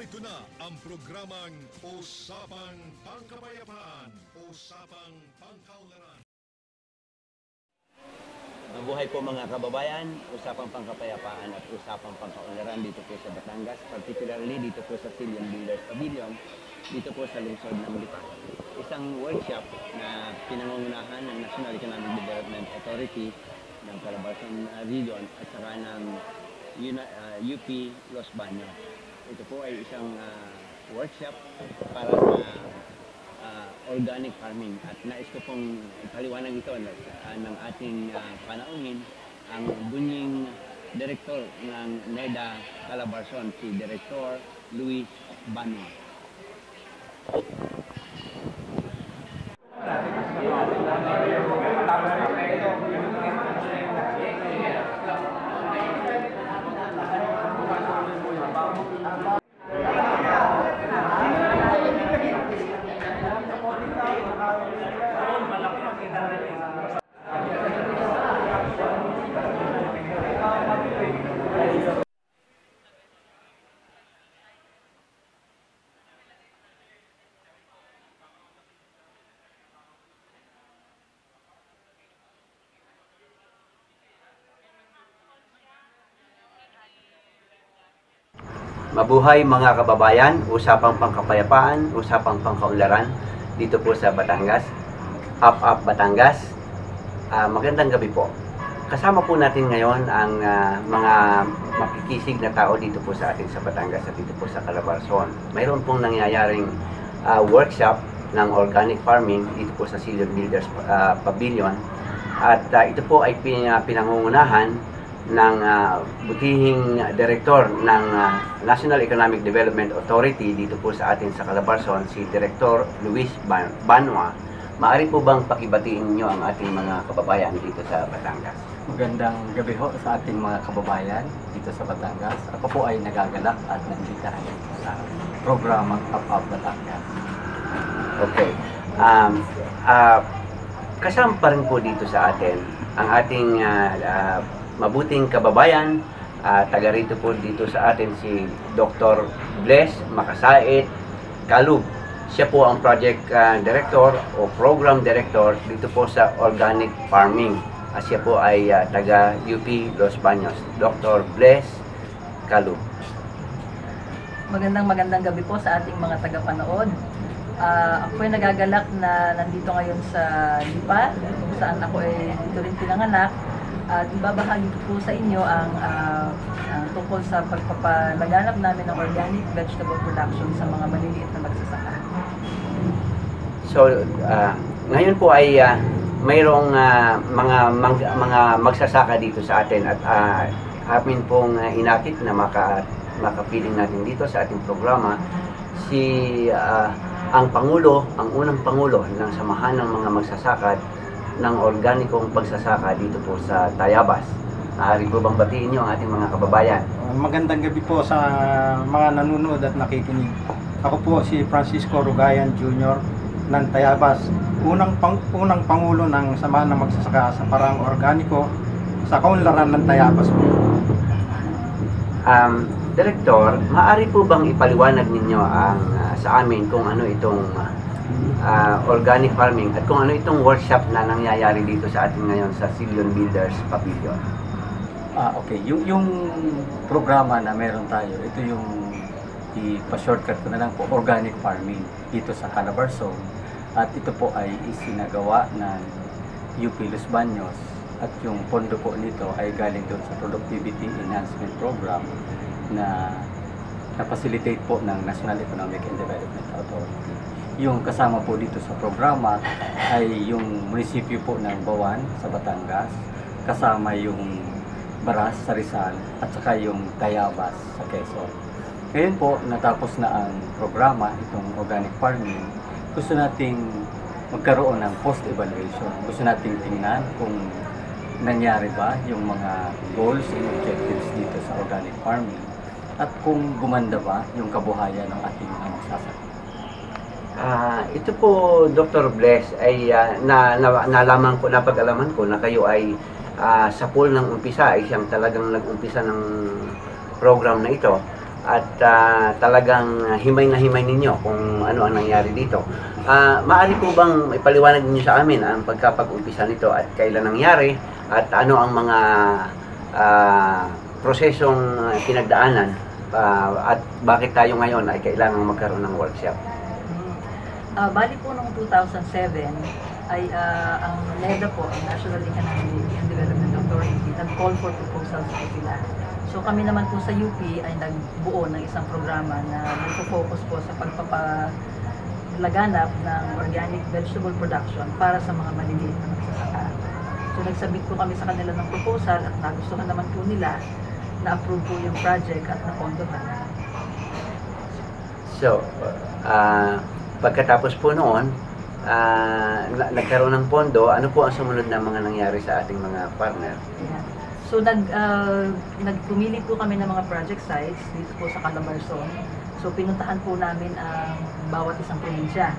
Narito na ang programang Usapang Pangkapayapaan, Usapang Pangkaunlaran. Mabuhay po mga kababayan, Usapang Pangkapayapaan at Usapang Pangkaunlaran dito po sa Batangas, particularly dito po sa Sillion Builders Pavilion, dito po sa lungsod ng Lipa. Isang workshop na pinangungunahan ng National Economic Development Authority ng Calabarzon Region at saka ng UP Los Baños. Ito po ay isang workshop para sa organic farming at nais ko pong ipaliwanag ito ng ating panauhin ang bunying direktor ng NEDA Calabarzon, si Director Luis Banwa. Mabuhay mga kababayan, Usapang Pangkapayapaan, Usapang Pangkaunlaran dito po sa Batangas, Up Batangas. Magandang gabi po. Kasama po natin ngayon ang mga makikisig na tao dito po sa atin sa Batangas at dito po sa Calabarzon. Mayroon pong nangyayaring workshop ng organic farming dito po sa Sillion Builders Pavilion at ito po ay pinangungunahan ng butihing direktor ng National Economic Development Authority dito po sa atin sa Calabarzon, si Director Luis Banwa. Maaari po bang pakibatiin niyo ang ating mga kababayan dito sa Batangas? Magandang gabi ho sa ating mga kababayan dito sa Batangas. Ako po ay nagagalak at nanditahan sa programang Up Batangas. Okay. Kasama pa rin po dito sa atin ang ating mabuting kababayan, taga rito po dito sa atin si Dr. Bless Makasait Kalub. Siya po ang project director o program director dito po sa organic farming. Siya po ay taga UP Los Baños. Dr. Bless Kalub. Magandang gabi po sa ating mga tagapanood. Ako ay nagagalak na nandito ngayon sa Lipa, kung saan ako ay dito rin pinanganak. At ibabahagi ko po sa inyo ang tungkol sa pagpapalaganap namin ng organic vegetable production sa mga maliliit na magsasaka. So, ngayon po ay mayroong mga magsasaka dito sa atin at amin pong inakit na makapiling natin dito sa ating programa si ang unang pangulo ng samahan ng mga magsasaka ng organikong pagsasaka dito po sa Tayabas. Maaari po bang batiin niyo ang ating mga kababayan? Magandang gabi po sa mga nanonood at nakikinig. Ako po si Francisco Rugayan Jr. ng Tayabas, unang pangulo ng samahan ng magsasaka sa parang organiko sa kaunlaran ng Tayabas po. Direktor, maaari po bang ipaliwanag ninyo sa amin kung ano itong organic farming at kung ano itong workshop na nangyayari dito sa atin ngayon sa Sillion Builders Pavilion? Okay. Yung programa na meron tayo, ito yung ipa-shortcut ko na lang po, organic farming dito sa Calabarzon. At ito po ay isinagawa ng UP Los Baños at yung pondo po nito ay galing doon sa Productivity Enhancement Program na na-facilitate po ng National Economic and Development Authority. Yung kasama po dito sa programa ay yung munisipyo po ng Bawan sa Batangas, kasama yung Baras sa Rizal at saka yung Tayabas sa Quezon. Ngayon po, natapos na ang programa, itong organic farming, gusto nating magkaroon ng post-evaluation. Gusto nating tingnan kung nangyari ba yung mga goals and objectives dito sa organic farming at kung gumanda ba yung kabuhayan ng ating mga magsasaka. Ito po, Dr. Bless, ay napag-alaman ko na kayo ay sa pool ng umpisa ay siyang talagang nag-umpisa ng program na ito. at talagang himay na himay ninyo kung ano ang nangyari dito. Maaari po bang ipaliwanag ninyo sa amin ang pagkapag-umpisa nito at kailan nangyari at ano ang mga prosesong pinagdaanan at bakit tayo ngayon ay kailangang magkaroon ng workshop? Bali po noong 2007 ay ang NEDA po, ang National Economic and Development Authority, nag-call for proposals po sila. So kami naman po sa UP ay nagbuo ng isang programa na nagpo-focus po sa pagpapalaganap ng organic vegetable production para sa mga maliliit na magsasaka. So nagsubmit po kami sa kanila ng proposal at nagustuhan naman po nila, na-approve po yung project at napondohan. So, pagkatapos po noon, nagkaroon ng pondo, ano po ang sumunod na mga nangyari sa ating mga partner? Yeah. So nagpumili po kami ng mga project sites dito po sa Calabarzon. So pinuntahan po namin ang bawat isang probinsya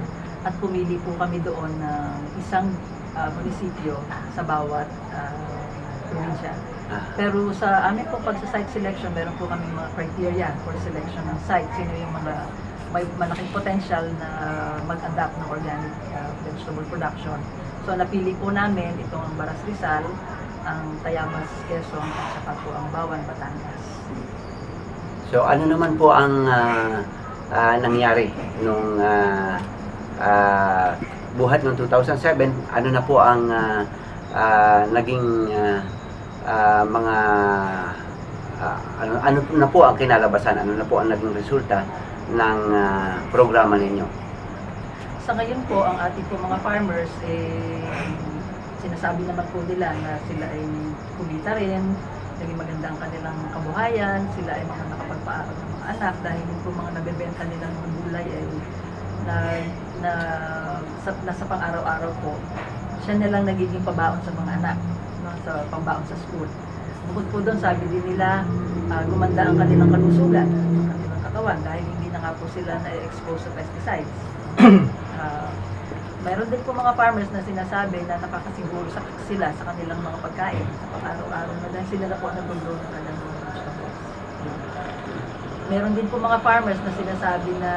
at pumili po kami doon ng isang munisipyo sa bawat probinsya. Pero sa amin po pag sa site selection, meron po kami mga criteria for selection ng site. Sino yung mga may malaking potential na mag-adapt ng organic vegetable production. So napili po namin itong Baras Rizal, ang Tayabas Quezon at saka po ang Bawan Batangas. So ano naman po ang nangyari nung buhat noong 2007? Ano na po ang naging mga ano na po ang kinalabasan? Ano na po ang naging resulta ng programa ninyo? Sa ngayon po, ang ating po mga farmers, sinasabi naman po nila na sila ay kumita rin, naging maganda ang kanilang kabuhayan, sila ay mga nakapagpaaral ng mga anak dahil yung po mga nabebenta nilang mga gulay ay nasa pang-araw-araw po, siya nilang nagiging pabaon sa mga anak, no, sa pambaon sa school. Bukod po doon, sabi din nila, gumanda ang kanilang kalusugan, ang kanilang katawan dahil hindi na nga po sila na-expose sa pesticides. Mayroon din po mga farmers na sinasabi na nakakasiguro sila sa kanilang mga pagkain sa pang-araw-araw na dahil sila na po ang nag-grow ng kanilang mga vegetables. Meron din po mga farmers na sinasabi na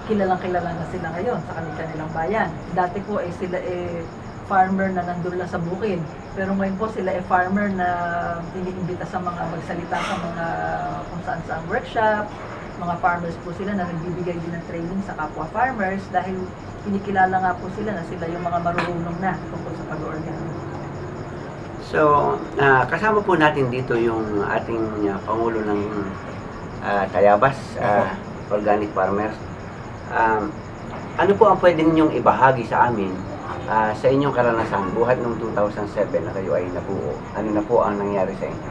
kilalang-kilala na sila ngayon sa kanilang bayan. Dati po sila farmer na nandun lang sa bukid. Pero ngayon po sila farmer na iniimbita sa mga magsalita sa mga kung saan-saan workshop. Mga farmers po sila na nagbibigay din ng training sa kapwa farmers dahil kinikilala nga po sila na sila yung mga marunong na tungkol sa pag-organic. So, kasama po natin dito yung ating Pangulo ng Tayabas, Organic Farmers. Ano po ang pwede ninyong ibahagi sa amin sa inyong karanasan buhat noong 2007 na kayo ay nabuo? Ano na po ang nangyari sa inyo?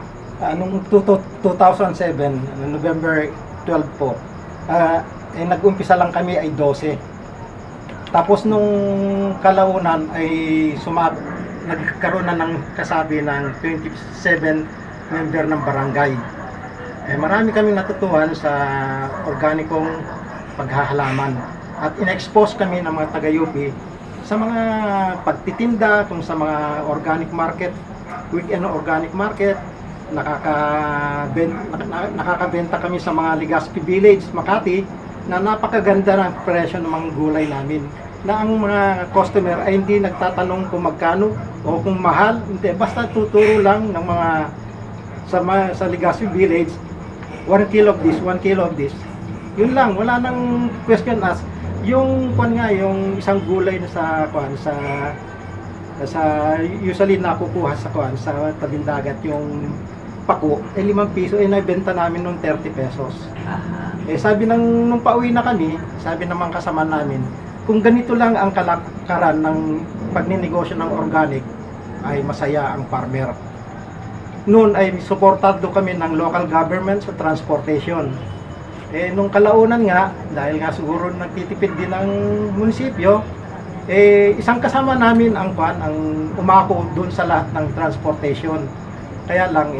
Noong 2007, November 12 po, nag-umpisa lang kami ay 12. Tapos nung kalaunan ay nagkaroon na ng kasabi ng 27 member ng barangay. Marami kaming natutuhan sa organikong paghahalaman at in-expose kami ng mga taga-UP sa mga pagtitinda kung sa mga organic market, weekend organic market. Nakakabenta kami sa mga Legazpi Village, Makati, na napakaganda ng presyo ng mga gulay namin. Na ang mga customer ay hindi nagtatanong kung magkano o kung mahal, hindi, basta tuturo lang ng mga sa Legazpi Village, 1 kilo of this, 1 kilo of this. Yun lang, wala nang question ask. Yung yung isang gulay na sa usually nakukuha sa sa tabing dagat, yung pako, 5 piso, nabenta namin nung 30 pesos. Sabi nung pauwi na kami, sabi naman kasama namin, kung ganito lang ang kalakaran ng pagninegosyo ng organic, ay masaya ang farmer. Noon ay suportado kami ng local government sa transportation. Nung kalaunan nga, dahil nga siguro nagtitipid din ng munisipyo, isang kasama namin ang umako doon sa lahat ng transportation. Kaya lang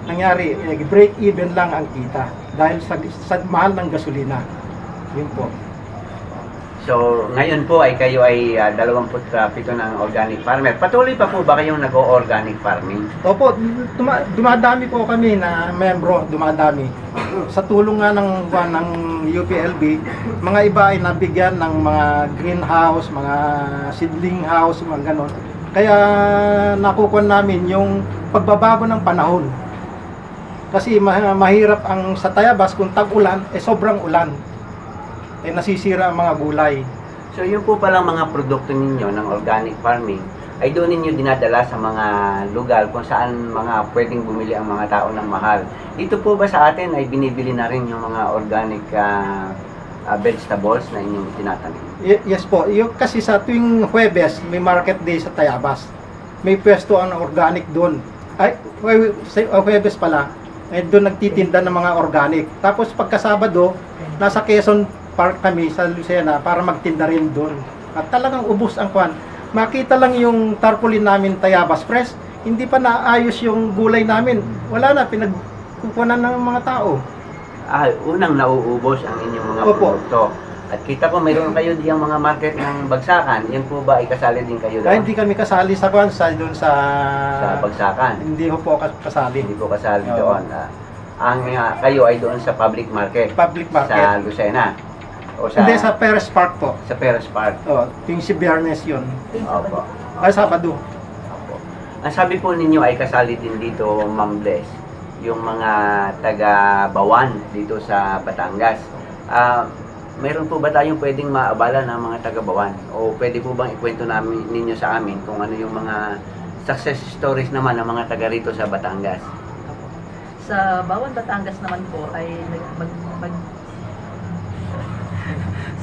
nangyari, break even lang ang kita dahil sa mahal ng gasolina. Yun po. So, ngayon po ay kayo ay 27 ng organic farmer. Patuloy pa po ba kayong nag-organic farming? Opo, dumadami po kami na membro, dumadami. Sa tulong nga ng UPLB, mga iba ay nabigyan ng mga greenhouse, mga seedling house, mga ganon. Kaya nakukuha namin yung pagbabago ng panahon. Kasi mahirap ang sa Tayabas kung tag-ulan, sobrang ulan. Nasisira ang mga gulay. So, yun po palang mga produkto ninyo ng organic farming ay doon ninyo dinadala sa mga lugar kung saan mga pwedeng bumili ang mga tao ng mahal. Dito po ba sa atin ay binibili na rin yung mga organic vegetables na inyong tinatanim? Yes po. Yung, kasi sa tuwing Huwebes, may market day sa Tayabas. May pwesto ang organic doon. Ay, Huwebes pala. Ay, doon nagtitinda ng mga organic. Tapos pagka Sabado, nasa Quezon Park kami sa Lucena para magtinda rin doon. At talagang ubos ang kwan. Makita lang yung tarpaulin namin Tayabas Fresh, hindi pa naayos yung gulay namin. Wala na, pinagkukunan ng mga tao. Unang nauubos ang inyong mga Opo. produkto. At kita ko mayroon kayo diyang mga market ng Bagsakan. Yan po ba ay kasali din kayo doon? Kaya hindi kami kasali sa kwan, doon sa Bagsakan? Hindi ko po kasali. Hindi po kasali Oo. doon. Kayo ay doon sa public market? Public market. Sa Lucena? O sa, Hindi, sa Perez Park po. sa Perez Park? Yung si Biyernes yun. Opo. Ay, Sabado. Opo. Ang sabi po ninyo ay kasali din dito, Ma'am Bless, yung mga taga-Bawan dito sa Batangas. Meron po ba tayong pwedeng maabala ng mga taga-Bawan? O pwede po bang ikwento ninyo sa amin kung ano yung mga success stories naman ng mga taga rito sa Batangas? Sa Bawan, Batangas naman po ay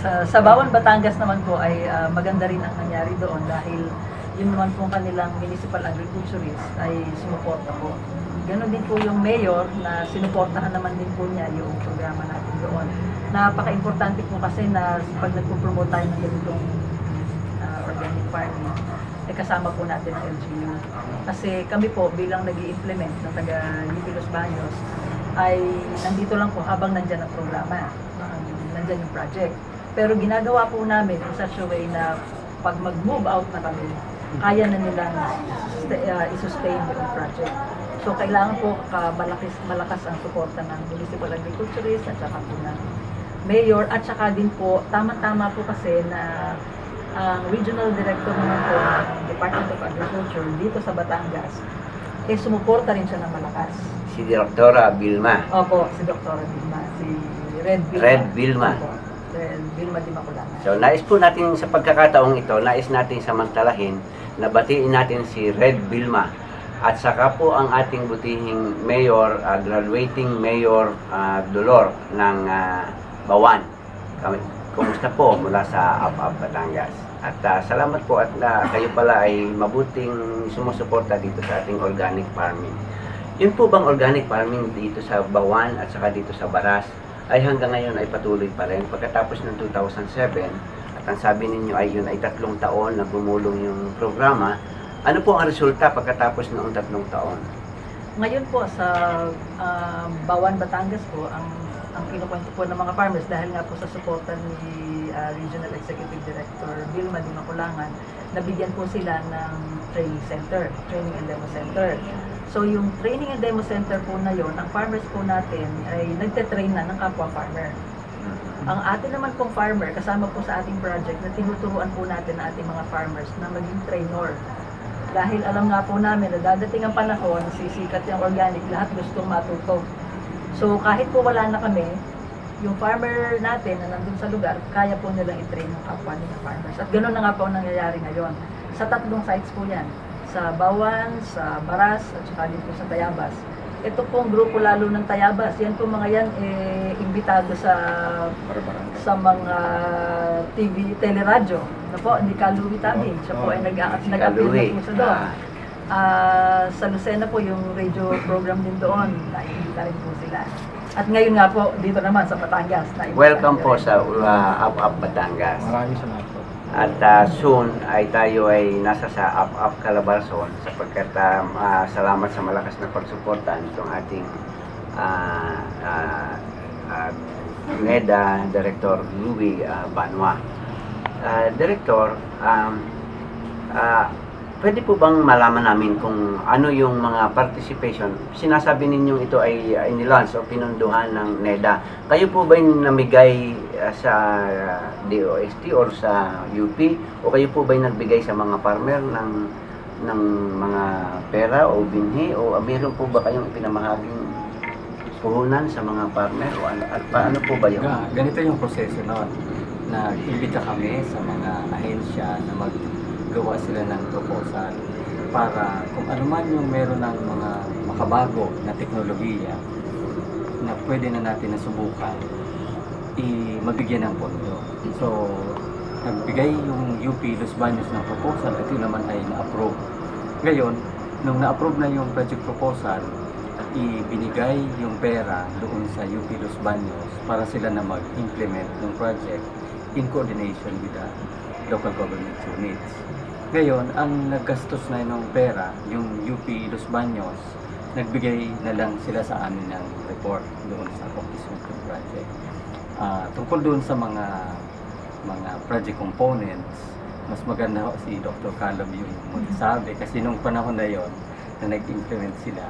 sa Bawan, Batangas naman po ay maganda rin ang nangyari doon dahil yun naman po kanilang municipal agriculturist ay sumuporta po. Ganon din po yung mayor na sinuportahan naman din po niya yung programa natin doon. Napaka-importante po kasi na pag nagpo-promote tayo ng ganitong organic farming, ay kasama po natin ang LGU. Kasi kami po bilang nag-i-implement ng taga Los Baños ay nandito lang po habang nandyan ang programa, nandyan yung project. Pero ginagawa po namin in such a way na pag mag-move out na kami, kaya na nilang i-sustain yung project. So kailangan po malakas ang suporta ng municipal agriculturist at saka po ng mayor at saka din po, tama-tama po kasi na ang regional director naman po ng Department of Agriculture dito sa Batangas, sumuporta rin siya ng malakas. Si Direktora Vilma. Opo, si Dr. Vilma, si Red Vilma. Red Vilma. Opo, Red Vilma Di Maculana. So, nais po natin sa pagkakataong ito, nais natin samantalahin na batiin natin si Red Vilma at saka po ang ating butihing mayor, graduating mayor Dolor ng Bawan. Kumusta po mula sa Up Batangas? At salamat po at kayo pala ay mabuting sumusuporta dito sa ating organic farming. Yun po bang organic farming dito sa Bawan at saka dito sa Baras ay hanggang ngayon ay patuloy pa rin pagkatapos ng 2007 at ang sabi ninyo ay yun ay 3 taon na gumulong yung programa. Ano po ang resulta pagkatapos noong 3 taon? Ngayon po sa Bawan, Batangas po, ang kinukwento po ng mga farmers dahil nga po sa suporta ni Regional Executive Director Vilma Di Maculangan, nabigyan po sila ng training and demo center. So yung training and demo center po na yon, ang farmers po natin ay nagte-train na ng kapwa farmer. Ang atin naman pong farmer, kasama po sa ating project na tinuturuan po natin ang ating mga farmers na maging trainer. Dahil alam nga po namin na dadating ang panahon, sisikat yung organic, lahat gustong matuto. So kahit po wala na kami, yung farmer natin na nandun sa lugar, kaya po nilang i-train ng kapwa nila farmers. At ganoon na nga po ang nangyayari ngayon. Sa 3 sites po yan. Sa Bawan, sa Baras, at saka din po sa Tayabas. Ito pong grupo lalo ng Tayabas, yan po mga yan, imbitado sa mga TV, teleradyo. Na po, ni Kaluwi Tabing. Siya po ay nag-appeal na po sa doon. Sa Lucena po, yung radio program din doon, naimbita rin po sila. At ngayon nga po, dito naman sa Batangas. Welcome po sa Up Batangas. Maraming salamat po. At soon ay tayo ay nasa sa Up Calabarzon sapagkat salamat sa malakas na pagsuporta nitong ating NEDA Director Louie Banwa. Director, pwede po bang malaman namin kung ano yung mga participation? Sinasabi ninyong ito ay inilans o pinunduhan ng NEDA. Kayo po ba yung namigay sa DOST or sa UP? O kayo po ba yung nagbigay sa mga farmer ng mga pera o binhi? O meron po ba kayong pinamahaging puhunan sa mga farmer? O paano po ba yun? Ganito yung proseso noon. Nag-imbita kami sa mga ahensya na gawa sila ng proposal para kung ano man yung meron ng mga makabago na teknolohiya na pwede na natin nasubukan, mabigyan ng pondo. So, nagbigay yung UP Los Baños ng proposal at yun naman ay na-approve. Ngayon, nung na-approve na yung project proposal, ibinigay yung pera doon sa UP Los Baños para sila na mag-implement ng project in coordination with the local government units. Ngayon, ang naggastos na ng pera, yung UP Los Baños, nagbigay na lang sila sa amin ng report doon sa Office of the Project. Tungkol doon sa mga project components, mas maganda si Dr. Calab yung magsabi kasi nung panahon na yon na nag-implement sila,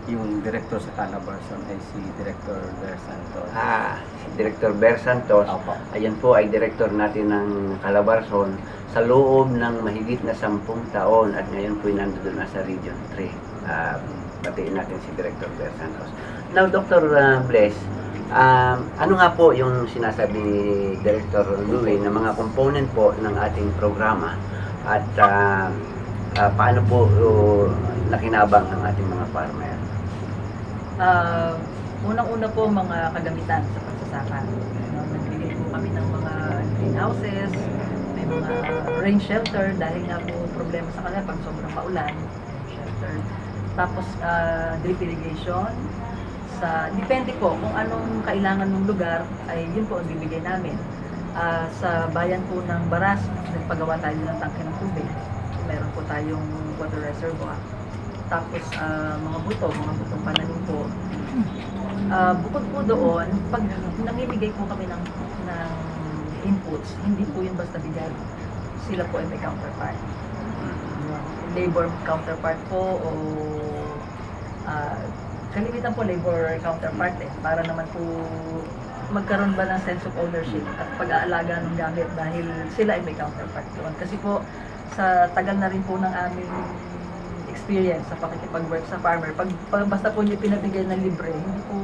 yung director sa Calabarzon ay si Director Ber Santos. Si Director Ber Santos. Opo. Ayan po ay director natin ng Calabarzon sa loob ng mahigit na 10 taon at ngayon po nandoon na sa Region 3. Batiin natin si Director Ber Santos. Now, Dr. Bless, ano nga po yung sinasabi ni Director Louie na mga component po ng ating programa at paano po nakinabang ang ating mga farmer? Unang-una po mga kagamitan sa pagsasaka. Nagbigay po kami ng mga greenhouses, may mga rain shelter dahil nga po problema sa kanila pag sobrang paulan, shelter. Tapos drip irrigation. Depende po kung anong kailangan ng lugar ay yun po ang bibigay namin. Sa bayan po ng Baras, nagpagawa tayo ng tangke ng tubig. Meron po tayong water reservoir. Tapos mga butong pananim po. Bukod po doon, pag namimigay po kami ng inputs, hindi po yun basta bigay. Sila po ay may counterpart. Labor counterpart po o kalimitan po labor counterpart para naman po magkaroon ba ng sense of ownership at pag-aalaga ng gamit dahil sila ay may counterpart doon. Kasi po sa tagal na rin po ng aming experience sa pakikipag-work sa farmer, basta po niyo pinabigay ng libre, hindi po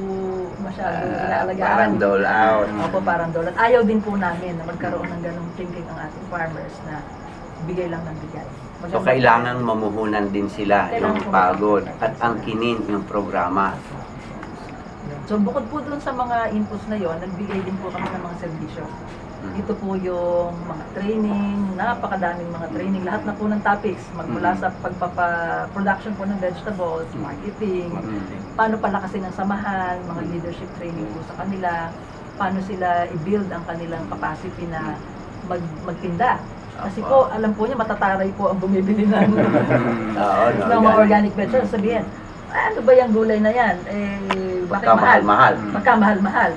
masyado inaalagaan. Parang dole out. Opo, parang dole out. Ayaw din po namin na magkaroon ng ganong thinking ang ating farmers na bigay lang ng bigay. So, kailangan mamuhunan din sila yung pagod at angkinin yung programa. So, bukod po dun sa mga inputs na yon, nagbigay din po kami ng mga serbisyo. Ito po yung mga training, napakadaming mga training, lahat na po ng topics, magmula sa pagpapa-production po ng vegetables, marketing, paano palakasin ang samahan, mga leadership training po sa kanila, paano sila i-build ang kanilang capacity na magtinda. Kasi po, alam po niya, matataray po ang bumibili ng mga organic vegetables. Sabihin, ano ba yung gulay na yan? Bakit mahal? Magkamahal-mahal.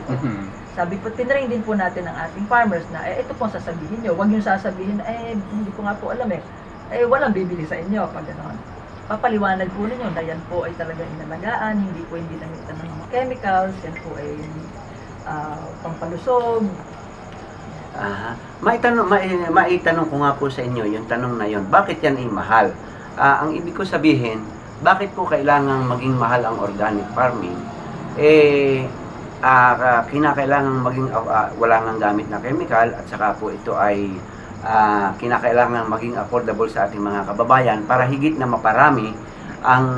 Sabi po, tinrain din po natin ang ating farmers na, ito po ang sasabihin nyo. Huwag nyo sasabihin, hindi ko nga po alam walang bibili sa inyo pag gano'n. Papaliwanag po ninyo na yan po ay talagang inalagaan, hindi namitan ng mga chemicals, yan po ay pampalusog. Maitanong ko nga po sa inyo yung tanong na yon. Bakit yan ay mahal? Ang ibig ko sabihin, bakit po kailangang maging mahal ang organic farming? Kinakailangan maging wala nang gamit na chemical at saka po ito ay kinakailangan maging affordable sa ating mga kababayan para higit na maparami ang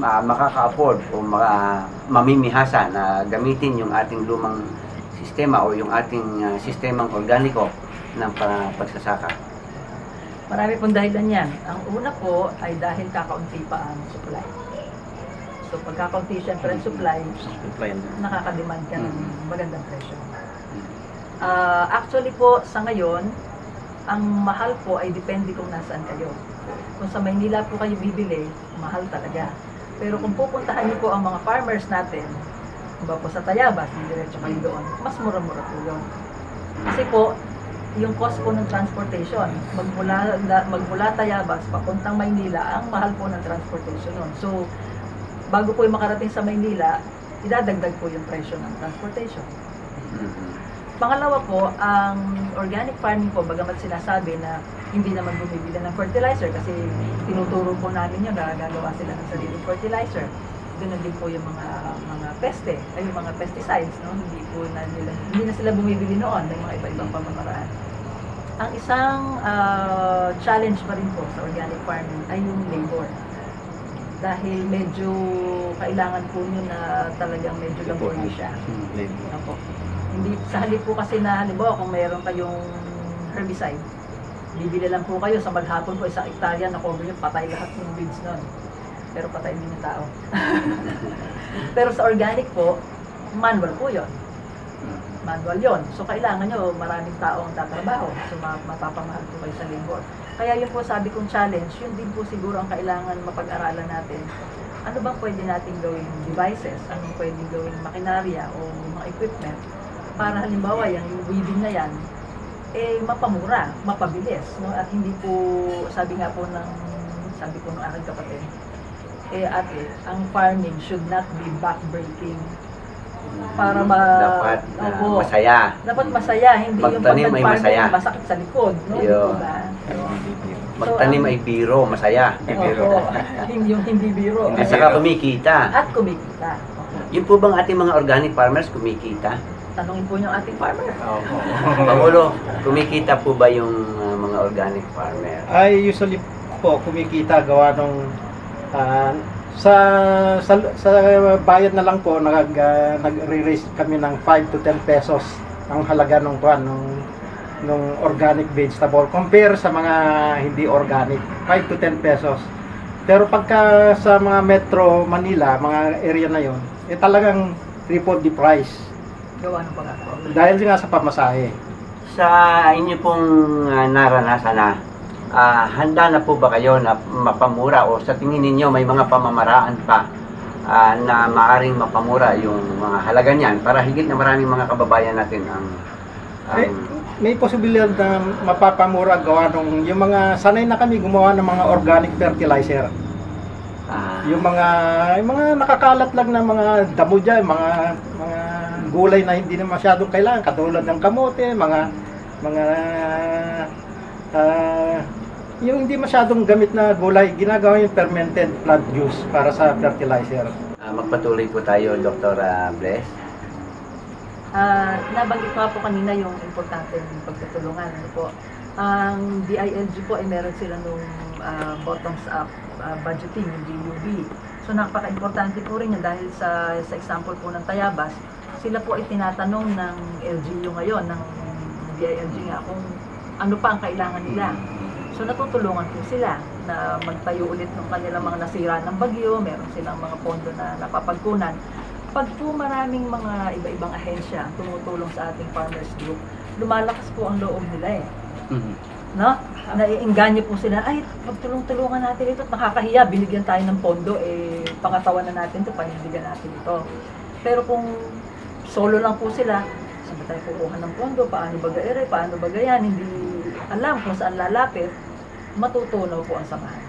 makaka-afford o mamimihasa na gamitin yung ating lumang sistema o yung ating sistemang organiko ng pagsasaka. Marami pong dahilan yan. Ang una po ay dahil kakaunti pa ang supply. So pagkakaunti siyempre ang supply, nakaka-demand ka ng magandang presyo. Actually po, sa ngayon, ang mahal po ay depende kung nasaan kayo. Kung sa Maynila po kayo bibili, mahal talaga. Pero kung pupuntahan niyo po ang mga farmers natin, kung ba po sa Tayabas, diretso kayo doon, mas mura-mura po yun. Kasi po, yung cost po ng transportation. Magmula Tayabas, papuntang Maynila, ang mahal po ng transportation nun. So, bago po yung makarating sa Maynila, idadagdag po yung presyo ng transportation. Pangalawa po, ang organic farming po, bagamat sinasabi na hindi naman bumibili ng fertilizer kasi tinuturo po namin yun na gagawa sila ng sariling fertilizer. Doon din po yung mga peste, ay yung mga pesticides, no? Hindi na sila bumibili noon, may mga iba-ibang pamamaraan. Ang isang challenge pa rin po sa organic farming ay yung labor. Dahil medyo kailangan po nyo na talagang medyo laborious siya. Opo. Hindi, sa halip po kasi na halimbawa kung mayroon kayong herbicide, bibili lang po kayo sa maghapon po isang hektarya na cover nyo, patay lahat ng weeds nun. Pero patay din yung tao. Pero sa organic po, manual po yun. Manual yun. So kailangan nyo maraming tao ang tatrabaho. So mapapamahal po kayo sa labor. Kaya yun po sabi kong challenge, yun din po siguro ang kailangan mapag-aralan natin. Ano bang pwede natin gawing devices? Anong pwede gawing makinarya o mga equipment? Para halimbawa yung weeding na yan, mapamura, mapabilis, no? At hindi po, sabi ko ng aking kapatid, ang farming should not be backbreaking. Para dapat masaya. Dapat masaya, hindi yung pag nag-farming masakit sa likod, no? Diba? Magtanim ay biro, masaya. Yung hindi biro. At saka kumikita. At kumikita. Yun po bang ating mga organic farmers kumikita? Tanungin po yung ating farmer. Pangulo, kumikita po ba yung mga organic farmer? Ay usually po kumikita gawa nung sa bayad na lang po nagre-raise kami ng 5 to 10 pesos ang halaga nung organic vegetable compare sa mga hindi organic, 5 to 10 pesos. Pero pagka sa mga Metro Manila, mga area na yon, talagang triple the price. Gawa ng pagkakao. Dahil nga sa pamasahe. Sa inyo pong naranasan na, handa na po ba kayo na mapamura o sa tingin ninyo may mga pamamaraan pa na maaring mapamura yung mga halaga niyan para higit na maraming mga kababayan natin ang may posibilidad na mapapamura gawa nung yung mga sanay na kami gumawa ng mga organic fertilizer. Yung mga nakakalat lang na mga damo dyan, mga gulay na hindi na masyadong kailangan katulad ng kamote, yung hindi masyadong gamit na gulay, ginagawa yung fermented plant juice para sa fertilizer. Magpatuloy po tayo, Dr. Bless. Nabanggit ko po kanina yung importante ng pagtutulungan. Po. Ang DILG po ay meron sila nung bottoms-up budgeting, yung GUB. So napaka-importante po rin yun dahil sa example po ng Tayabas, sila po ay tinatanong ng LGU ngayon, ng DILG nga, kung ano pa ang kailangan nila. So natutulungan po sila na magtayo ulit ng kanilang mga nasira ng bagyo, meron silang mga pondo na napapagkunan. Pag po maraming mga iba-ibang ahensya tumutulong sa ating farmers group, lumalakas po ang loob nila No? Naiinganyo po sila, ay, pagtulong-tulungan natin ito at nakakahiya, binigyan tayo ng pondo, pangatawan na natin ito, panindigan natin ito. Pero kung solo lang po sila, saan ba tayo kukuha ng pondo, paano ba gaire, paano ba gayan, hindi alam kung saan lalapit, matutunaw po ang samahan.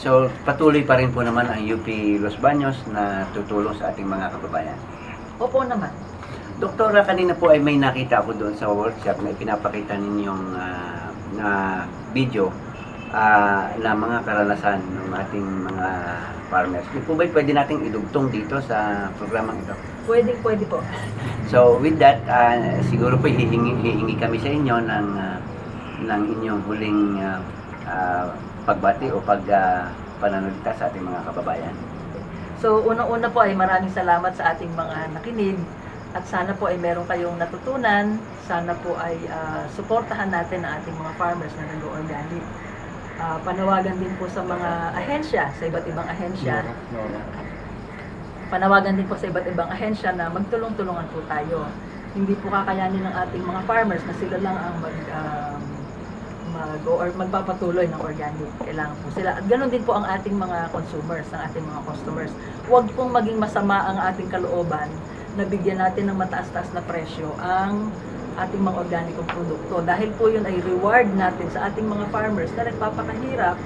So, patuloy pa rin po naman ang UP Los Baños na tutulong sa ating mga kababayan. Opo naman. Doktora, kanina po ay may nakita ako doon sa workshop na ipinapakita ninyong video na mga karanasan ng ating mga farmers. Di po ba pwede nating idugtong dito sa programang ito? Pwede po. So, with that, siguro po hihingi kami sa inyo ng inyong huling pagbati o pananalita sa ating mga kababayan. So, unang-una po ay maraming salamat sa ating mga nakinig at sana po ay meron kayong natutunan. Sana po ay suportahan natin ang ating mga farmers na nag-organic. Panawagan din po sa mga ahensya, sa iba't ibang ahensya. Panawagan din po sa iba't ibang ahensya na magtulong-tulungan po tayo. Hindi po kakayanin ng ating mga farmers na sila lang ang magpapatuloy ng organic. Kailangan po sila. At ganoon din po ang ating mga consumers, ang ating mga customers. Huwag pong maging masama ang ating kalooban na bigyan natin ng mataas-taas na presyo ang ating mga organikong produkto. Dahil po yun ay reward natin sa ating mga farmers na nagpapakahirap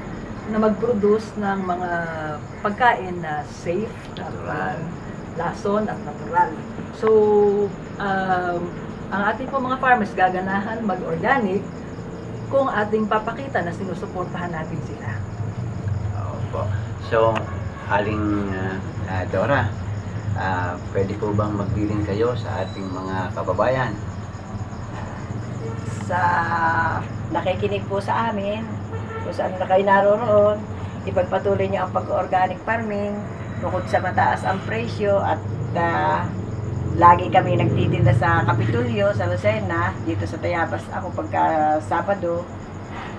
na mag-produce ng mga pagkain na safe, Natural. lason at natural. So, ang ating po mga farmers gaganahan mag-organic kung ating papakita na sinusuportahan natin sila. Opo. So, Aling Dora, pwede po bang magbiling kayo sa ating mga kababayan? Sa nakikinig po sa amin, kung saan na kayo naroroon, ipagpatuloy niyo ang pag-organic farming, bukod sa mataas ang presyo at lagi kami nagtitinda sa Kapitulyo, sa Lucena, dito sa Tayabas. Ako pagka Sabado,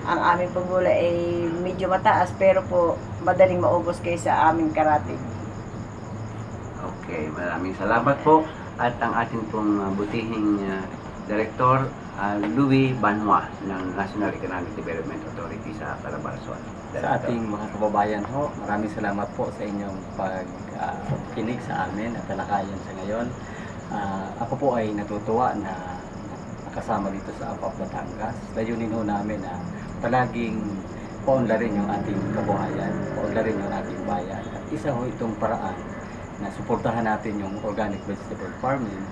ang aming panggulay ay medyo mataas pero po madaling maubos kaysa aming karating. Okay, maraming salamat po. At ang ating pong butihing Director, Louis Banwa ng National Economic Development Authority sa Calabarzon. Sa ating mga kababayan ho, maraming salamat po sa inyong pagkinig sa amin at talakayan sa ngayon. Ako po ay natutuwa na nakasama dito sa APAP Batangas. Layunin ho namin na palaging paunlarin yung ating kabuhayan, paunlarin yung ating bayan. At isa ho itong paraan na suportahan natin yung organic vegetable farming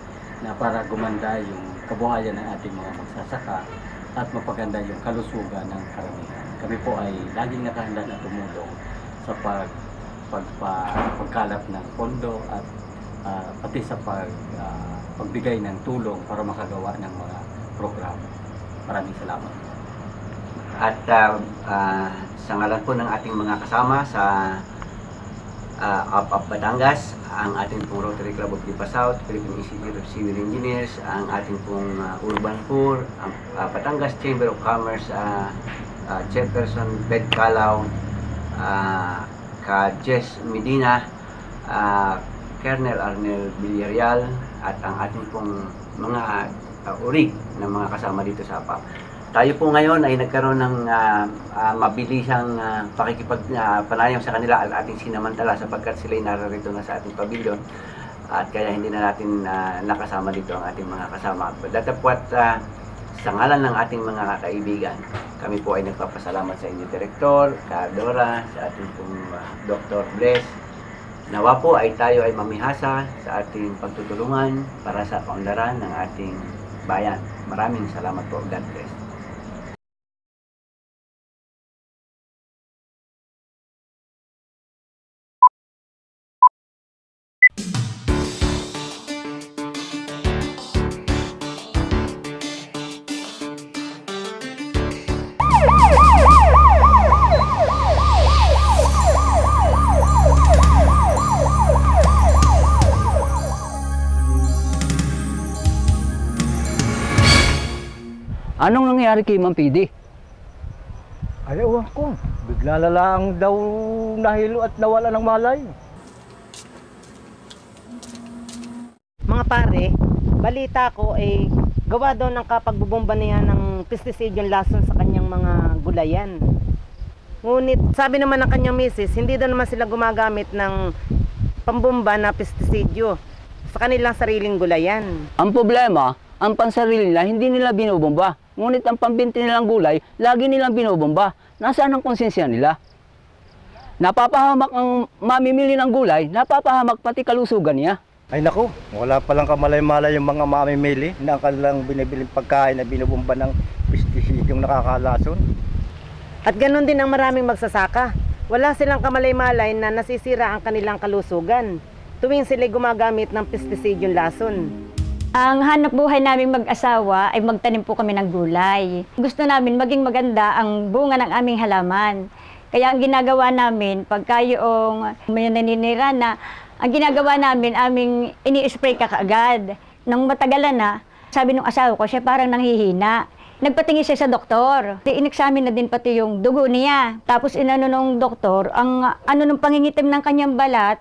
na para gumanda yung kabuhayan ng ating mga magsasaka at mapaganda yung kalusugan ng karamihan. Kami po ay laging nakahanda na tumulong sa pagkalap ng pondo at pati sa pagbigay ng tulong para makagawa ng mga programa. Maraming salamat. At sa ngalan po ng ating mga kasama sa APAP Batangas, ang ating pong Rotary Club of Lipa South, Philippine Institute of Civil Engineers, ang ating pong Urban Poor, ang Batangas Chamber of Commerce, Chairperson Bed Calao, ka Jess Medina, Colonel Arnel Villarreal, at ang ating pong mga urig na mga kasama dito sa APAP. Tayo po ngayon ay nagkaroon ng mabilisang pakikipagpanayam sa kanila at ating sinamantala sapagkat sila ay nararito na sa ating pavilion at kaya hindi na natin nakasama dito ang ating mga kasama. Datapwat sa ngalan ng ating mga kaibigan, kami po ay nagpapasalamat sa inyo, Direktor, Ka Dora, sa ating pong Dr. Bless. Nawa po ay tayo ay mamihasa sa ating pagtutulungan para sa kaunlaran ng ating bayan. Maraming salamat po. God bless. Anong nangyari kay Ma'am PD? Ay, ewan ko. Bigla na lang daw nahilo at nawala ng malay. Mga pare, balita ko ay gawa daw ng kapagbubomba niya ng pesticide yung lason sa kanyang mga gulayan. Ngunit sabi naman ng kanyang misis, hindi daw naman sila gumagamit ng pambomba na pestiside sa kanilang sariling gulayan. Ang problema, ang pansarili nila hindi nila binobomba. Ngunit ang pambinti nilang gulay, lagi nilang binobomba. Nasaan ang konsensya nila? Napapahamak ang mamimili ng gulay, napapahamak pati kalusugan niya. Ay naku, wala palang kamalay-malay yung mga mamimili na kanilang binibiling pagkain na binubomba ng pesticide yung nakakalason. At ganun din ang maraming magsasaka. Wala silang kamalay-malay na nasisira ang kanilang kalusugan tuwing sila gumagamit ng pesticide yung lason. Ang hanap buhay namin mag-asawa ay magtanim po kami ng gulay. Gusto namin maging maganda ang bunga ng aming halaman. Kaya ang ginagawa namin, pagka yung may naninira na, ang ginagawa namin, aming ini-spray kaagad. Nang matagalan na, sabi ng asawa ko, siya parang nanghihina. Nagpatingin siya sa doktor. In-examine na din pati yung dugo niya. Tapos inano ng doktor, ang ng pangingitim ng kanyang balat,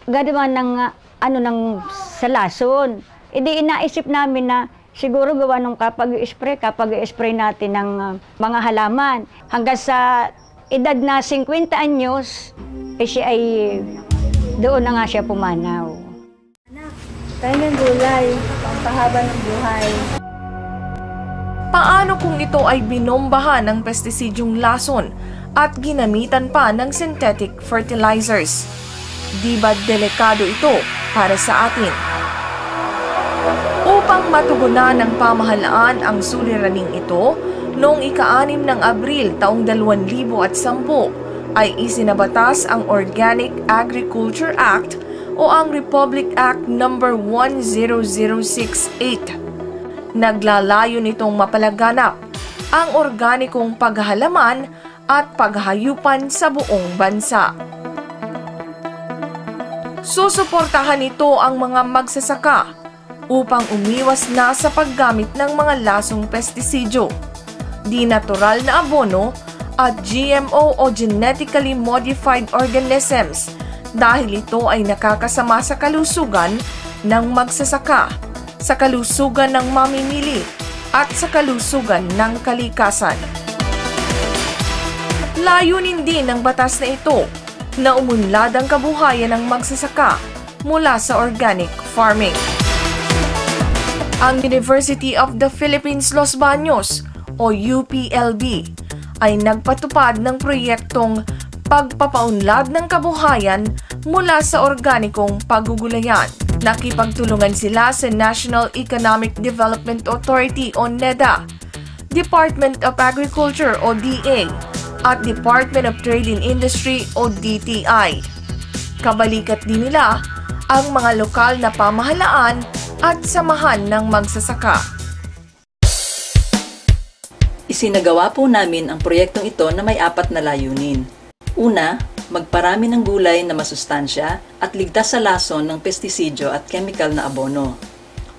gagawa ng sa lason. Hindi inaisip namin na siguro gawa nung kapag i-spray natin ng mga halaman. Hanggang sa edad na 50 anyos, siya ay doon na nga siya pumanaw. Tayo ng gulay, pampahaba ng buhay. Paano kung ito ay binombahan ng pestisidyong lason at ginamitan pa ng synthetic fertilizers? Di ba delikado ito para sa atin? Upang matugunan ng pamahalaan ang suliraning ito, noong ika-6 ng Abril taong 2010 ay isinabatas ang Organic Agriculture Act o ang Republic Act No. 10068. Naglalayo nitong mapalaganap ang organikong paghahalaman at paghahayupan sa buong bansa. Susuportahan nito ang mga magsasaka upang umiwas na sa paggamit ng mga lasong pestisidyo, di natural na abono at GMO o genetically modified organisms dahil ito ay nakakasama sa kalusugan ng magsasaka, sa kalusugan ng mamimili at sa kalusugan ng kalikasan. Layunin din ng batas na ito na umunlad ang kabuhayan ng magsasaka mula sa organic farming. Ang University of the Philippines Los Baños o UPLB ay nagpatupad ng proyektong pagpapaunlad ng kabuhayan mula sa organikong pagugulayan. Nakipagtulungan sila sa National Economic Development Authority o NEDA, Department of Agriculture o DA, at Department of Trade and Industry o DTI. Kabalikat din nila ang mga lokal na pamahalaan at samahan ng magsasaka. Isinagawa po namin ang proyektong ito na may 4 na layunin. Una, magparami ng gulay na masustansya at ligtas sa lason ng pestisidyo at chemical na abono.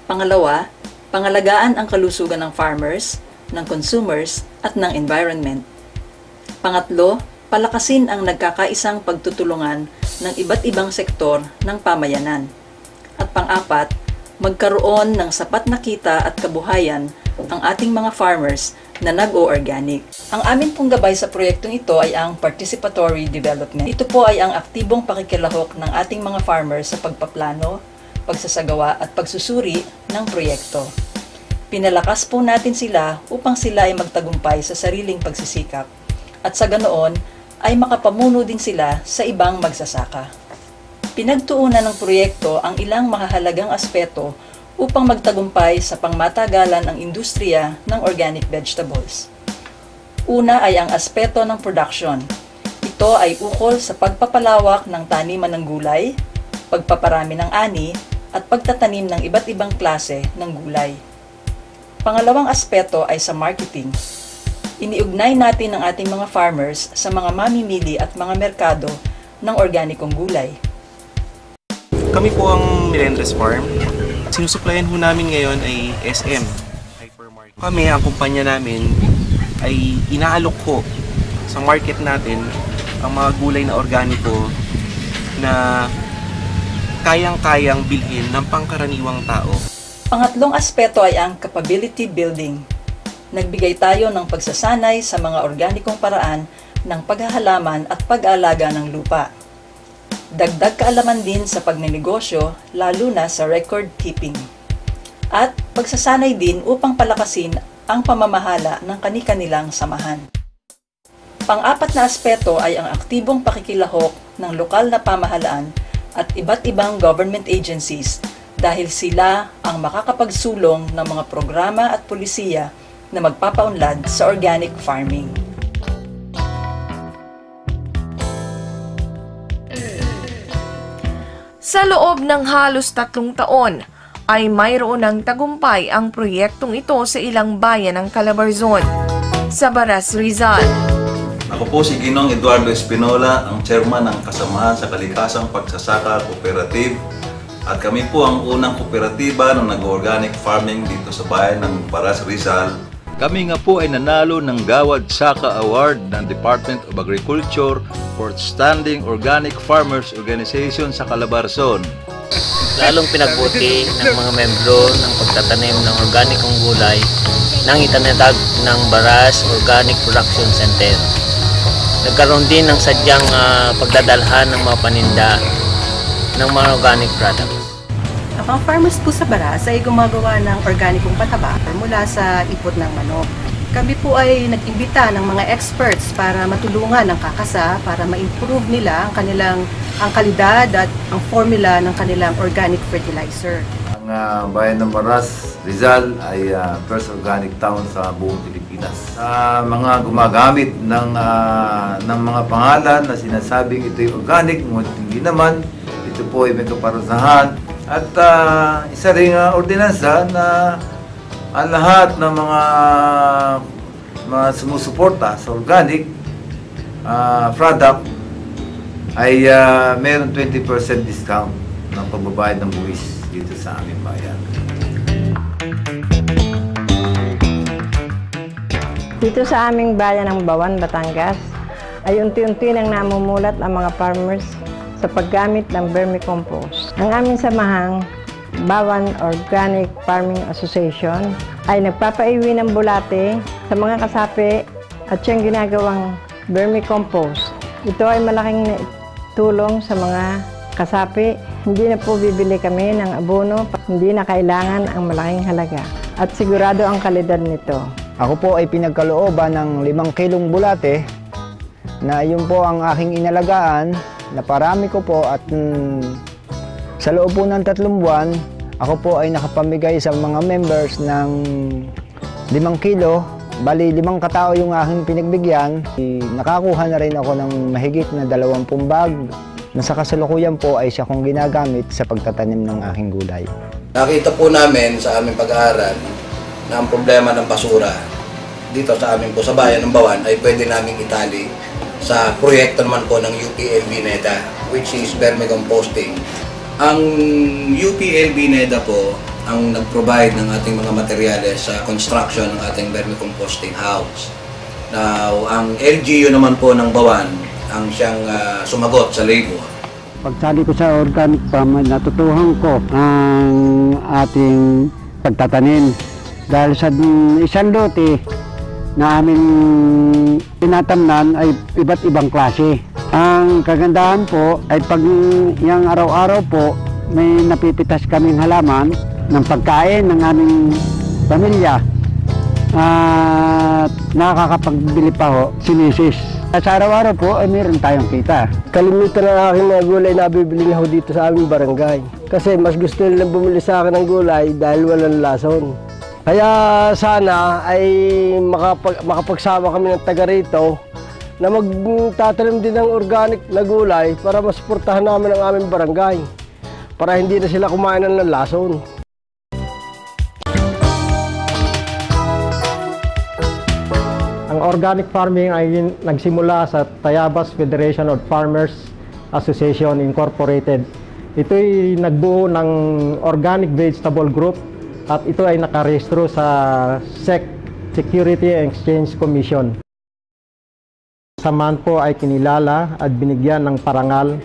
Pangalawa, pangalagaan ang kalusugan ng farmers, ng consumers at ng environment. Pangatlo, palakasin ang nagkakaisang pagtutulungan ng iba't ibang sektor ng pamayanan. At pang-apat, magkaroon ng sapat na kita at kabuhayan ang ating mga farmers na nag-o-organic. Ang amin pong gabay sa proyektong ito ay ang participatory development. Ito po ay ang aktibong pakikilahok ng ating mga farmers sa pagpaplano, pagsasagawa at pagsusuri ng proyekto. Pinalakas po natin sila upang sila ay magtagumpay sa sariling pagsisikap at sa ganoon ay makapamuno din sila sa ibang magsasaka. Pinagtuunan ng proyekto ang ilang mahahalagang aspeto upang magtagumpay sa pangmatagalan ang industriya ng organic vegetables. Una ay ang aspeto ng production. Ito ay ukol sa pagpapalawak ng taniman ng gulay, pagpaparami ng ani, at pagtatanim ng iba't ibang klase ng gulay. Pangalawang aspeto ay sa marketing. Iniugnay natin ang ating mga farmers sa mga mamimili at mga merkado ng organikong gulay. Kami po ang Melendres Farm. Sinusuplayan ho namin ngayon ay SM Hypermarket. Kami, ang kumpanya namin, ay inaalok ko sa market natin ang mga gulay na organiko na kayang-kayang bilhin ng pangkaraniwang tao. Pangatlong aspeto ay ang capability building. Nagbigay tayo ng pagsasanay sa mga organikong paraan ng paghahalaman at pag-aalaga ng lupa. Dagdag kaalaman din sa pagnenegosyo, lalo na sa record keeping. At pagsasanay din upang palakasin ang pamamahala ng kani-kanilang samahan. Pang-apat na aspeto ay ang aktibong pakikilahok ng lokal na pamahalaan at iba't ibang government agencies dahil sila ang makakapagsulong ng mga programa at polisiya na magpapaunlad sa organic farming. Sa loob ng halos 3 taon, ay mayroon ng tagumpay ang proyektong ito sa ilang bayan ng Calabarzon, sa Baras, Rizal. Ako po si Ginong Eduardo Espinola, ang chairman ng Kasamahan sa Kalikasang Pagsasaka Cooperative. At kami po ang unang kooperatiba ng nag-organic farming dito sa bayan ng Baras, Rizal. Kami nga po ay nanalo ng Gawad Saka Award ng Department of Agriculture for Outstanding Organic Farmers Organization sa Calabarzon. Lalong pinagbuti ng mga membro ng pagtatanim ng organikong gulay ng itinatag ng Baras Organic Production Center. Nagkaroon din ng sadyang pagdadalhan ng mga paninda ng mga organic products. Ang farmers po sa Baras ay gumagawa ng organikong pataba mula sa ipot ng manok. Kami po ay nag-imbita ng mga experts para matulungan ang kakasa para ma-improve nila ang kalidad at ang formula ng kanilang organic fertilizer. Ang bayan ng Baras, Rizal ay first organic town sa buong Pilipinas. Mga gumagamit ng mga pangalan na sinasabing ito'y organic, ngunit hindi naman. Ito po ay may kaparusahan. At isa ring ordinansa na ang lahat ng mga sumusuporta sa organic product ay meron 20% discount ng pagbabayad ng buwis dito sa aming bayan. Dito sa aming bayan ng Bawan, Batangas, ay unti-unti nang namumulat ang mga farmers sa paggamit ng vermicompost. Ang aming samahang Bawan Organic Farming Association ay nagpapaiwi ng bulate sa mga kasapi at siyang ginagawang vermicompost. Ito ay malaking tulong sa mga kasapi. Hindi na po bibili kami ng abono, hindi na kailangan ang malaking halaga. At sigurado ang kalidad nito. Ako po ay pinagkalooban ng 5 kilong bulate na yun po ang aking inalagaan. Naparami ko po at sa loob po ng 3 buwan, ako po ay nakapamigay sa mga members ng 5 kilo. Bali, 5 katao yung aking pinagbigyan. Nakakuha na rin ako ng mahigit na 20 bag. Na sa kasalukuyan po ay siya kong ginagamit sa pagtatanim ng aking gulay. Nakita po namin sa aming pag-aaral na ang problema ng basura dito sa amin po sa bayan ng Bawan ay pwede naming itali sa proyekto naman po ng UPLB NEDA, which is vermicomposting. Ang UPLB NEDA po ang nag-provide ng ating mga materyales sa construction ng ating vermicomposting house. Now, ang LGU naman po ng Bawan ang siyang sumagot sa labor. Pagsali ko sa organic farm, natutuhan ko ang ating pagtatanim. Dahil sa isang lote na aming tinatamnan ay iba't ibang klase. Ang kagandahan po ay pag yung araw-araw po may napipitas kaming halaman ng pagkain ng aming pamilya at nakakapagbili pa ho si Mrs. Sa araw-araw po ay meron tayong kita. Kalimitan ng aking mga gulay na bibili na ho dito sa aming barangay. Kasi mas gusto nilang bumili sa akin ng gulay dahil walang lason. Kaya sana ay makapagsama kami ng taga rito na magtatanim din ng organic na gulay para masuportahan namin ang aming barangay. Para hindi na sila kumain ng lason. Ang organic farming ay nagsimula sa Tayabas Federation of Farmers Association Incorporated. Ito'y nagbuo ng Organic Vegetable Group at ito ay nakarehistro sa SEC, Security and Exchange Commission. Samahan po ay kinilala at binigyan ng parangal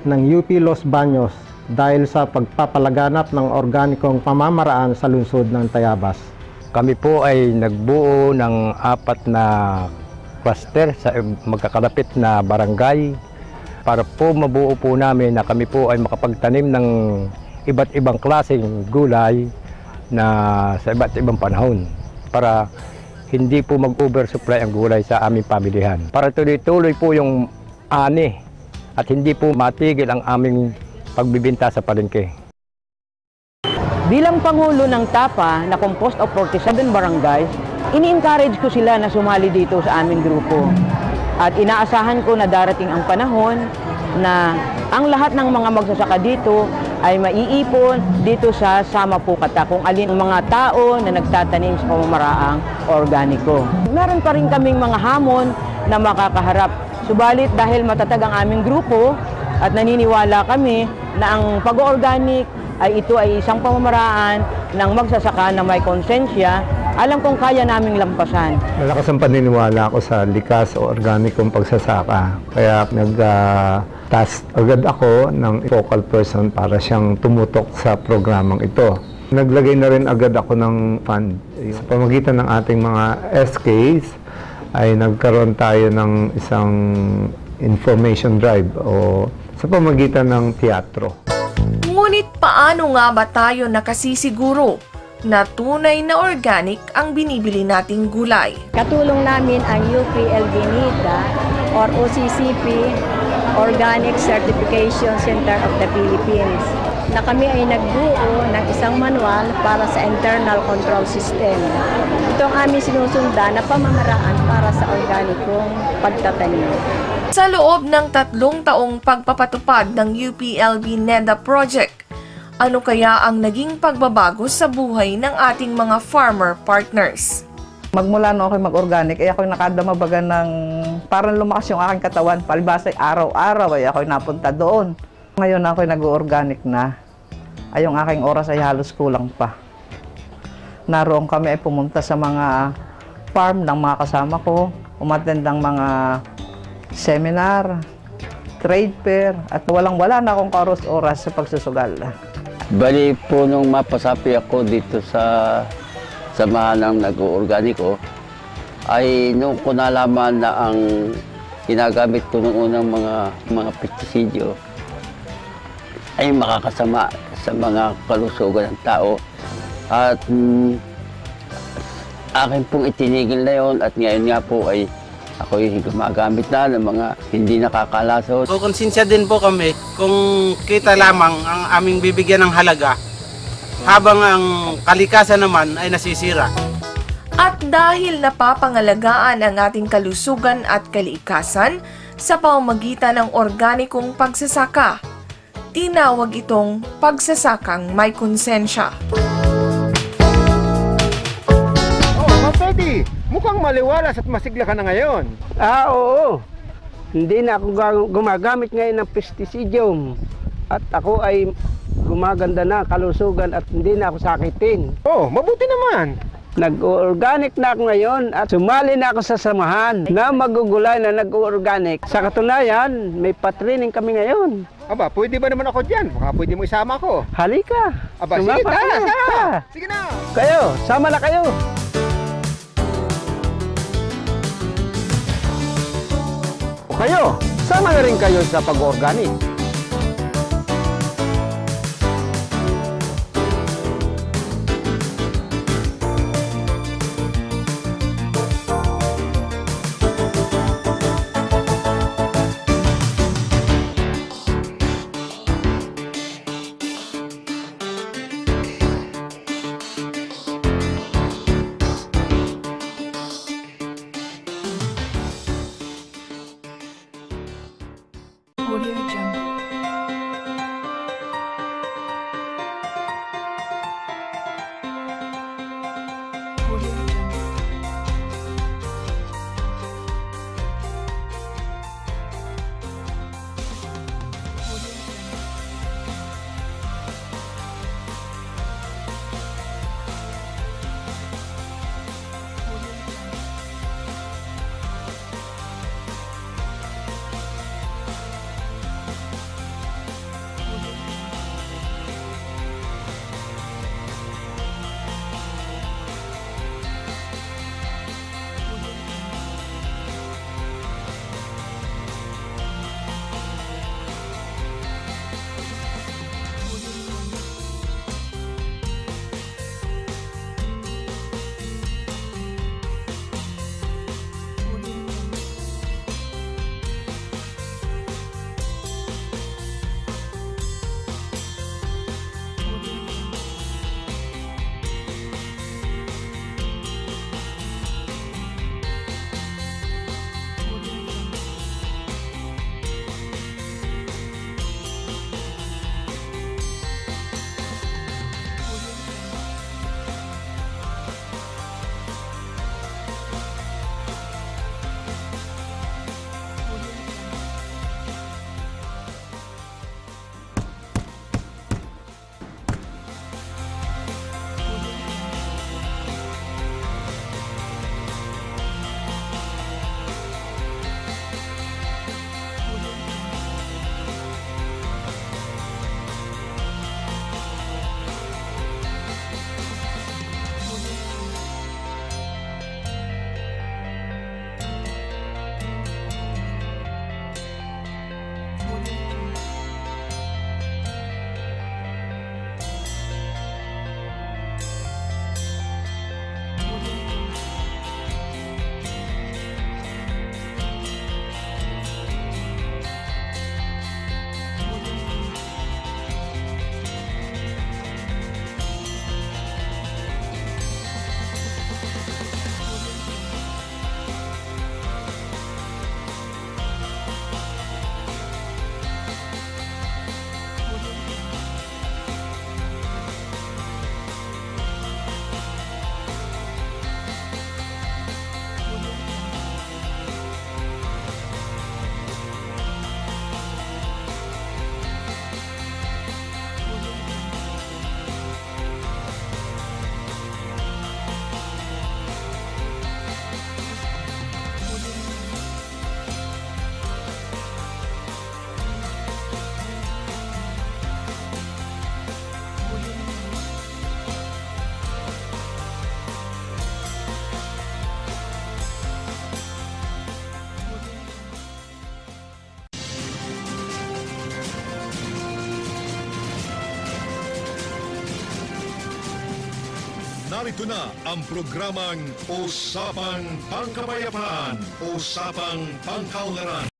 ng UP Los Baños dahil sa pagpapalaganap ng organikong pamamaraan sa lungsod ng Tayabas. Kami po ay nagbuo ng 4 na cluster sa magkakalapit na barangay para po mabuo po namin na kami po ay makapagtanim ng iba't ibang klaseng gulay na sa iba't ibang panahon para hindi po mag-oversupply ang gulay sa aming pamilihan. Para tuloy-tuloy po yung ani at hindi po matigil ang aming pagbibinta sa palengke. Bilang Pangulo ng TAPA na composed of 47 barangays, ini-encourage ko sila na sumali dito sa aming grupo. At inaasahan ko na darating ang panahon na ang lahat ng mga magsasaka dito ay maiipon dito sa Sama Pukata kung alin ang mga tao na nagtatanim sa pamamaraang organiko. Meron pa rin kaming mga hamon na makakaharap. Subalit dahil matatag ang aming grupo at naniniwala kami na ang pag-organic ay ito ay isang pamamaraan ng magsasaka na may konsensya, alam kong kaya naming lampasan. Malakas ang paniniwala ko sa likas o organikong pagsasaka. Kaya nag-task agad ako ng focal person para siyang tumutok sa programang ito. Naglagay na rin agad ako ng fund. Sa pamagitan ng ating mga SKs ay nagkaroon tayo ng isang information drive o sa pamagitan ng teatro. Ngunit paano nga ba tayo nakasisiguro na tunay na organic ang binibili nating gulay? Katulong namin ang UPLB NIDA or OCCP, Organic Certification Center of the Philippines, na kami ay nagbuo ng isang manual para sa internal control system. Ito ang aming sinusundan na pamamaraan para sa organikong pagtatanim. Sa loob ng 3 taong pagpapatupad ng UPLB NEDA project, ano kaya ang naging pagbabago sa buhay ng ating mga farmer partners? Magmula no ako mag-organic, ay ako'y nakadamabaga ng parang lumakas yung aking katawan. Palibasa ay araw-araw ay ako'y napunta doon. Ngayon ako'y nag-organic na, ay yung aking oras ay halos kulang pa. Naroon kami ay pumunta sa mga farm ng mga kasama ko, umattend ng mga seminar, trade fair, at walang-wala na akong oras sa pagsusugal. Bali po nung mapasapi ako dito sa samahan ng nag-organiko, ay nung ko nalaman na ang ginagamit ko noong unang mga pestisidyo ay makakasama sa mga kalusugan ng tao. At akin pong itinigil na yon, at ngayon nga po ay ako'y gumagamit na ng mga hindi nakakalaso. So, konsensya din po kami kung kita lamang ang aming bibigyan ng halaga habang ang kalikasan naman ay nasisira. At dahil napapangalagaan ang ating kalusugan at kalikasan sa pamamagitan ng organikong pagsasaka, tinawag itong pagsasakang may konsensya. Teddy, mukhang maliwalas at masigla ka na ngayon. Oo. Hindi na ako gumagamit ngayon ng pesticidium. At ako ay gumaganda na kalusugan at hindi na ako sakitin. Oh, mabuti naman. Nag-organic na ako ngayon at sumali na ako sa samahan na magugulay na nag-organic. Sa katunayan, may patraining kami ngayon. Aba, pwede ba naman ako dyan? Baka pwede mo isama ko. Halika. Aba, sige, tara. Sige na. Kayo, sama na kayo. Kayo, sama na rin kayo sa pag-organic. Narito na ang programang Usapang Pangkapayapaan, Usapang Pangkaunlaran.